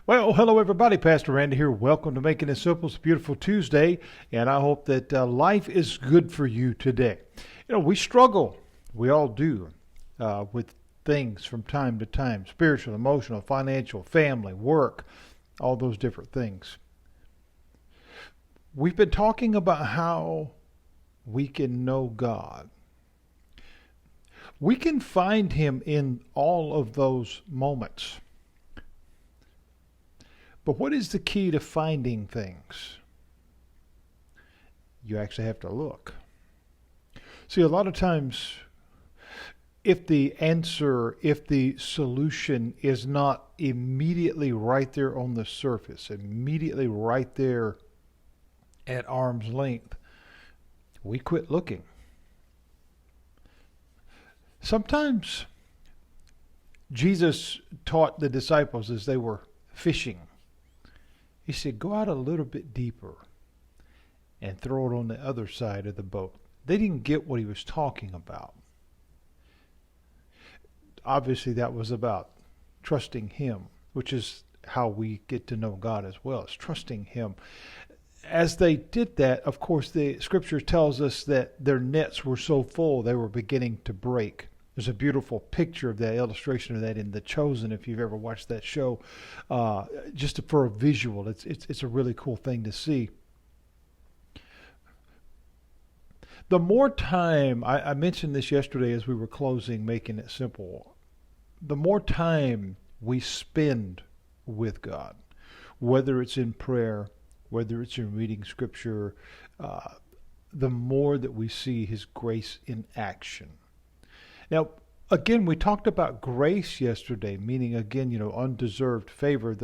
Well, hello everybody. Pastor Randy here. Welcome to Making It Simple. It's a beautiful Tuesday, and I hope that life is good for you today. We struggle. We all do with things from time to time: spiritual, emotional, financial, family, work, all those different things. We've been talking about how we can know God. We can find Him in all of those moments. But what is the key to finding things? You actually have to look. See, a lot of times, if the answer, if the solution is not immediately right there on the surface, immediately right there at arm's length, we quit looking. Sometimes Jesus taught the disciples as they were fishing. He said, go out a little bit deeper and throw it on the other side of the boat. They didn't get what he was talking about. Obviously, that was about trusting him, which is how we get to know God as well, is trusting him. As they did that, of course, the scripture tells us that their nets were so full they were beginning to break. There's a beautiful picture of that, illustration of that in The Chosen, if you've ever watched that show. Just for a visual, it's a really cool thing to see. The more time, I mentioned this yesterday as we were closing, Making It Simple, the more time we spend with God, whether it's in prayer, whether it's in reading scripture, the more that we see his grace in action. Now, again, we talked about grace yesterday, meaning, again, undeserved favor.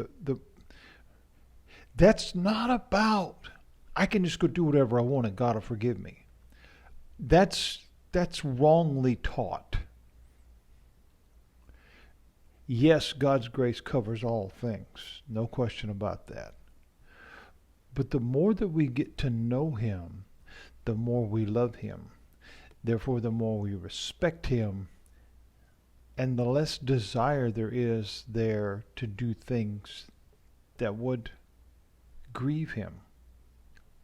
That's not about, I can just go do whatever I want and God will forgive me. That's wrongly taught. Yes, God's grace covers all things. No question about that. But the more that we get to know him, the more we love him. Therefore, the more we respect him, and the less desire there is there to do things that would grieve him.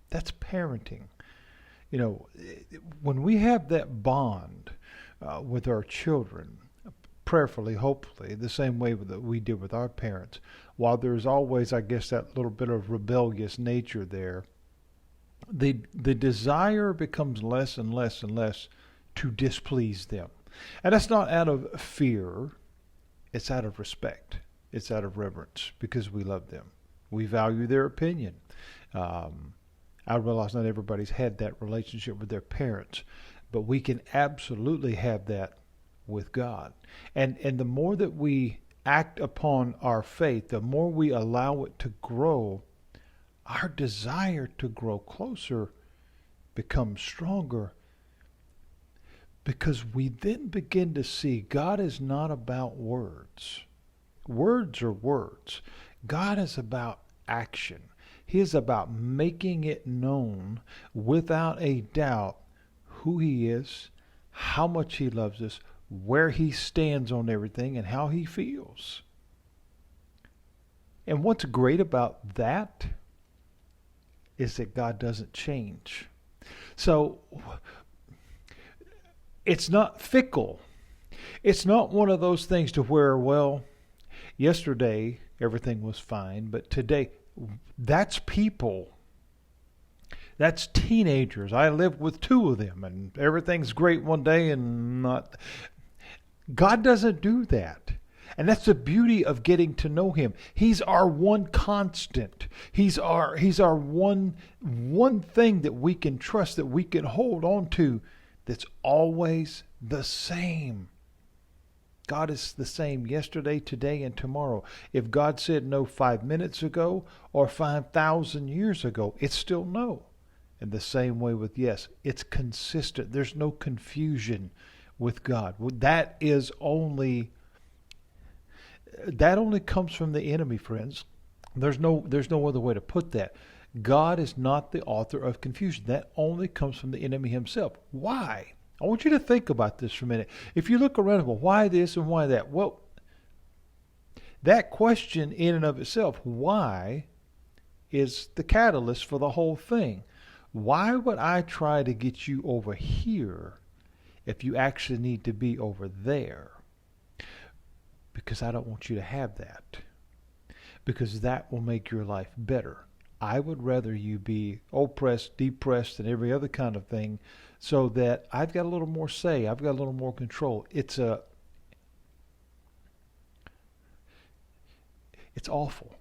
That's parenting. When we have that bond with our children, prayerfully, hopefully, the same way that we did with our parents, while there's always, I guess, that little bit of rebellious nature there, the desire becomes less and less and less to displease them. And that's not out of fear. It's out of respect. It's out of reverence because we love them. We value their opinion. I realize not everybody's had that relationship with their parents, but we can absolutely have that with God. And the more that we act upon our faith, the more we allow it to grow, our desire to grow closer becomes stronger, because we then begin to see God is not about words. Words are words. God is about action. He is about making it known without a doubt who he is, how much he loves us, where he stands on everything, and how he feels. And what's great about that is that God doesn't change. So it's not fickle. It's not one of those things to where, well, yesterday everything was fine, but today, that's people. That's teenagers. I live with two of them, and everything's great one day and not. God doesn't do that. And that's the beauty of getting to know him. He's our one constant. He's our one thing that we can trust, that we can hold on to, that's always the same. God is the same yesterday, today, and tomorrow. If God said no 5 minutes ago or 5,000 years ago, it's still no. And the same way with yes. It's consistent. There's no confusion with God. That only comes from the enemy, friends. There's no other way to put that. God is not the author of confusion. That only comes from the enemy himself. Why? I want you to think about this for a minute. If you look around, well, why this and why that? Well, That question in and of itself, why, is the catalyst for the whole thing. Why would I try to get you over here if you actually need to be over there? Because I don't want you to have that. Because that will make your life better. I would rather you be oppressed, depressed, and every other kind of thing so that I've got a little more say. I've got a little more control. It's awful.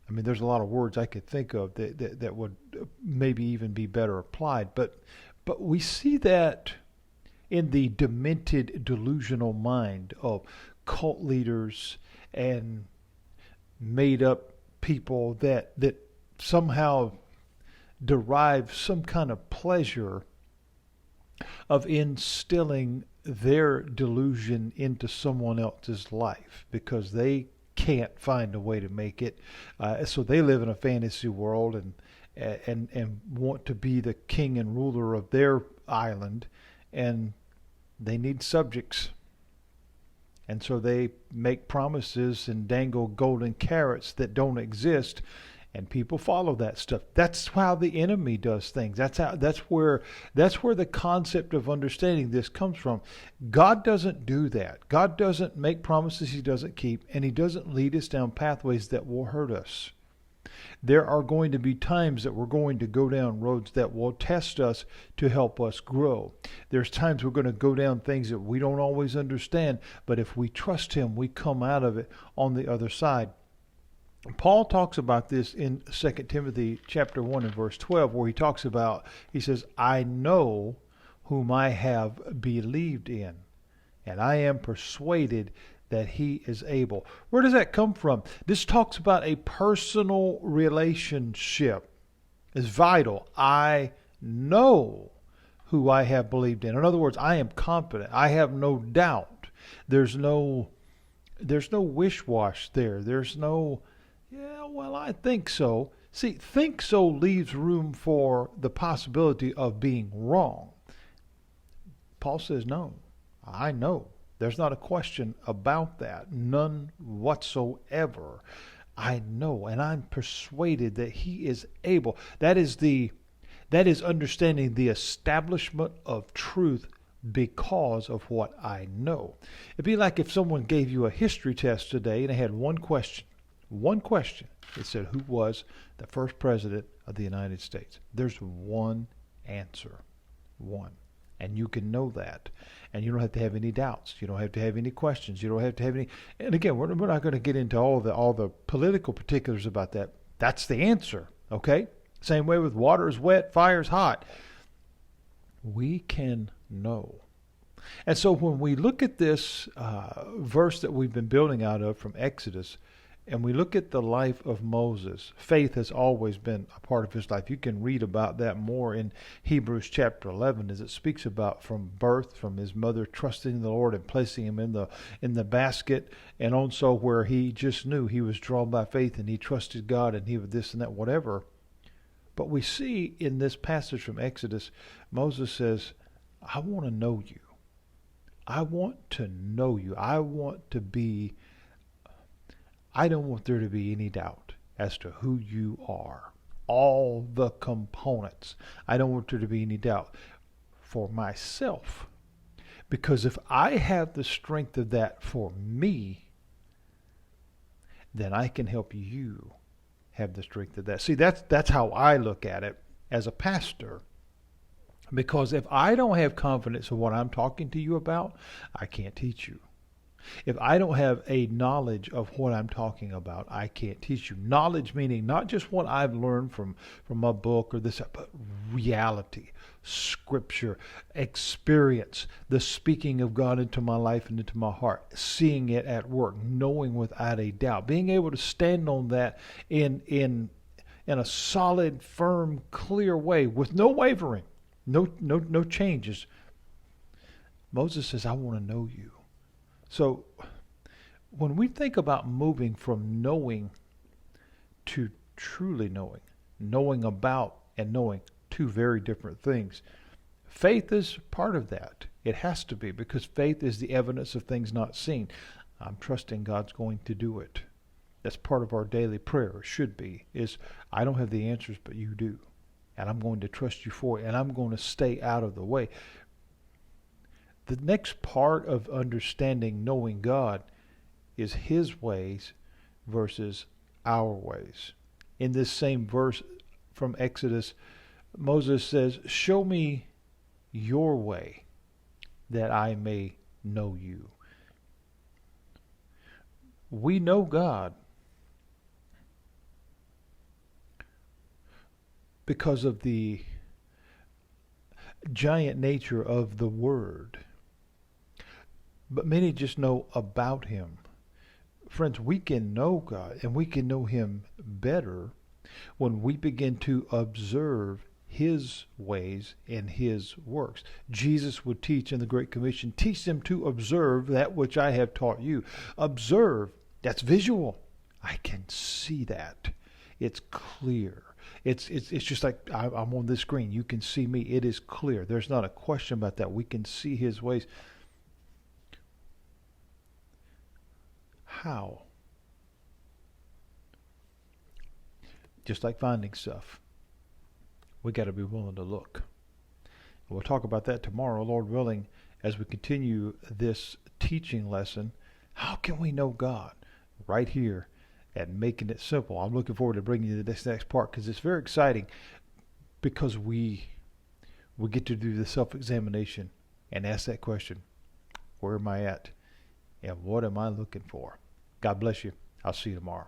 I mean, there's a lot of words I could think of that would maybe even be better applied. But we see that in the demented, delusional mind of cult leaders and made up people that somehow derive some kind of pleasure of instilling their delusion into someone else's life because they can't find a way to make it. So they live in a fantasy world and want to be the king and ruler of their island, and they need subjects. And so they make promises and dangle golden carrots that don't exist, and people follow that stuff. That's how the enemy does things. That's where the concept of understanding this comes from. God doesn't do that. God doesn't make promises he doesn't keep, and he doesn't lead us down pathways that will hurt us. There are going to be times that we're going to go down roads that will test us to help us grow. There's times we're going to go down things that we don't always understand, but if we trust him, we come out of it on the other side. Paul talks about this in 2 Timothy chapter 1 and verse 12, where he says, I know whom I have believed in, and I am persuaded that he is able. Where does that come from? This talks about a personal relationship. It's vital. I know who I have believed in. In other words, I am confident. I have no doubt. There's no wish-wash there. There's no, yeah, well, I think so. See, think so leaves room for the possibility of being wrong. Paul says, no, I know. There's not a question about that. None whatsoever. I know, and I'm persuaded that he is able. That is understanding the establishment of truth because of what I know. It'd be like if someone gave you a history test today and they had one question. One question. It said, who was the first president of the United States? There's one answer. One. And you can know that. And you don't have to have any doubts. You don't have to have any questions. You don't have to have any. And again, we're not going to get into all the political particulars about that. That's the answer. Okay? Same way with water is wet, fire is hot. We can know. And so when we look at this verse that we've been building out of from Exodus, and we look at the life of Moses, faith has always been a part of his life. You can read about that more in Hebrews chapter 11 as it speaks about from birth, from his mother trusting the Lord and placing him in the basket, and also where he just knew he was drawn by faith and he trusted God and he would this and that, whatever. But we see in this passage from Exodus, Moses says, I want to know you. I want to know you. I don't want there to be any doubt as to who you are. All the components. I don't want there to be any doubt for myself. Because if I have the strength of that for me, then I can help you have the strength of that. See, that's how I look at it as a pastor. Because if I don't have confidence in what I'm talking to you about, I can't teach you. If I don't have a knowledge of what I'm talking about, I can't teach you. Knowledge meaning not just what I've learned from a book or this, but reality, scripture, experience, the speaking of God into my life and into my heart, seeing it at work, knowing without a doubt, being able to stand on that in a solid, firm, clear way with no wavering, no changes. Moses says, I want to know you. So when we think about moving from knowing to truly knowing about and knowing, two very different things. Faith is part of that. It has to be, because faith is the evidence of things not seen. I'm trusting God's going to do it. That's part of our daily prayer, or should be, is I don't have the answers, but you do. And I'm going to trust you for it, and I'm going to stay out of the way. The next part of understanding, knowing God, is his ways versus our ways. In this same verse from Exodus, Moses says, show me your way that I may know you. We know God because of the giant nature of the Word. But many just know about him. Friends, we can know God, and we can know him better when we begin to observe his ways and his works. Jesus would teach in the Great Commission, teach them to observe that which I have taught you. Observe, that's visual. I can see that. It's clear. It's just like I'm on this screen. You can see me. It is clear. There's not a question about that. We can see his ways. How? Just like finding stuff, we got to be willing to look. We'll talk about that tomorrow, Lord willing, as we continue this teaching lesson. How can we know God? Right here at Making It Simple. I'm looking forward to bringing you this next part because it's very exciting, because we get to do the self-examination and ask that question, where am I at? And what am I looking for? God bless you. I'll see you tomorrow.